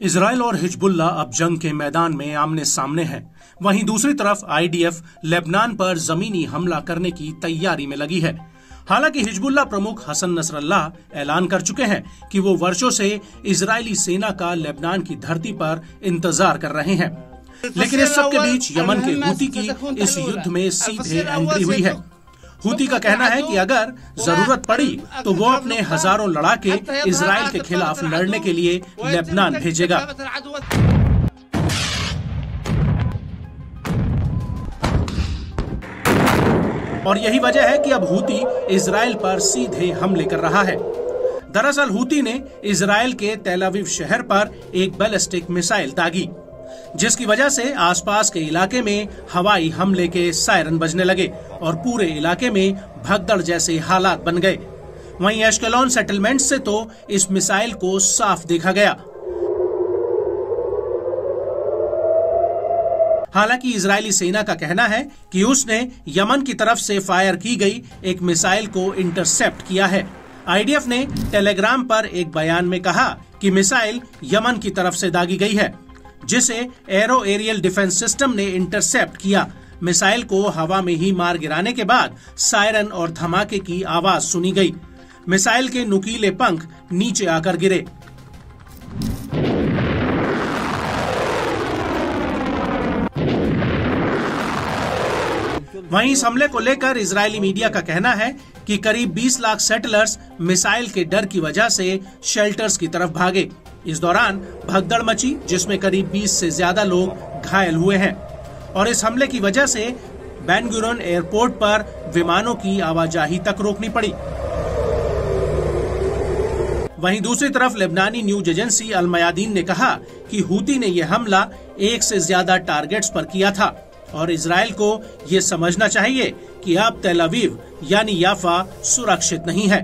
Israel और Hezbollah अब जंग के मैदान में आमने सामने हैं। वहीं दूसरी तरफ आईडीएफ लेबनान पर जमीनी हमला करने की तैयारी में लगी है। हालांकि हिजबुल्लाह प्रमुख हसन नसरल्लाह ऐलान कर चुके हैं कि वो वर्षों से इजरायली सेना का लेबनान की धरती पर इंतजार कर रहे हैं। लेकिन इस सब के बीच यमन के हूती की इस युद्ध में सीधे एंट्री हुई है। हूती का कहना है कि अगर जरूरत पड़ी तो वो अपने हजारों लड़ाके इजराइल के खिलाफ लड़ने के लिए लेबनान भेजेगा। और यही वजह है कि अब हूती इजराइल पर सीधे हमले कर रहा है। दरअसल हूती ने इजराइल के तेल अवीव शहर पर एक बैलिस्टिक मिसाइल दागी, जिसकी वजह से आसपास के इलाके में हवाई हमले के सायरन बजने लगे और पूरे इलाके में भगदड़ जैसे हालात बन गए। वहीं एश्केलॉन सेटलमेंट से तो इस मिसाइल को साफ देखा गया। हालांकि इजरायली सेना का कहना है कि उसने यमन की तरफ से फायर की गई एक मिसाइल को इंटरसेप्ट किया है। आईडीएफ ने टेलीग्राम पर एक बयान में कहा कि मिसाइल यमन की तरफ से दागी गई है, जिसे एरो एरियल डिफेंस सिस्टम ने इंटरसेप्ट किया। मिसाइल को हवा में ही मार गिराने के बाद सायरन और धमाके की आवाज सुनी गई। मिसाइल के नुकीले पंख नीचे आकर गिरे। वहीं इस हमले को लेकर इजरायली मीडिया का कहना है कि करीब 20 लाख सेटलर्स मिसाइल के डर की वजह से शेल्टर्स की तरफ भागे। इस दौरान भगदड़ मची, जिसमें करीब 20 से ज्यादा लोग घायल हुए हैं और इस हमले की वजह से बेन गुरियन एयरपोर्ट पर विमानों की आवाजाही तक रोकनी पड़ी। वहीं दूसरी तरफ लेबनानी न्यूज एजेंसी अल मयादीन ने कहा कि हूती ने यह हमला 1 से ज्यादा टारगेट्स पर किया था और इजराइल को ये समझना चाहिए कि अब तेल अवीव यानी याफा सुरक्षित नहीं है।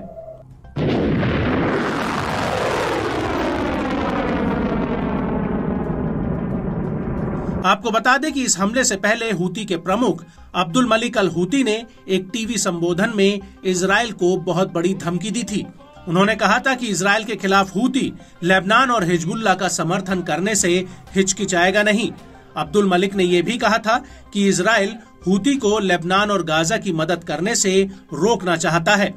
आपको बता दें कि इस हमले से पहले हूती के प्रमुख अब्दुल मलिक अल हूती ने एक टीवी संबोधन में इजराइल को बहुत बड़ी धमकी दी थी। उन्होंने कहा था कि इजराइल के खिलाफ हूती लेबनान और हिजबुल्लाह का समर्थन करने से हिचकिचाएगा नहीं। अब्दुल मलिक ने यह भी कहा था कि इजराइल हूती को लेबनान और गाजा की मदद करने से रोकना चाहता है।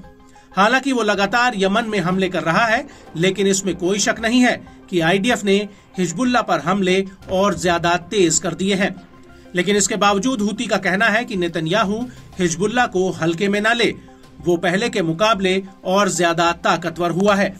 हालांकि वो लगातार यमन में हमले कर रहा है, लेकिन इसमें कोई शक नहीं है कि आईडीएफ ने हिजबुल्लाह पर हमले और ज्यादा तेज कर दिए हैं। लेकिन इसके बावजूद हूती का कहना है कि नेतन्याहू हिजबुल्लाह को हल्के में न ले, वो पहले के मुकाबले और ज्यादा ताकतवर हुआ है।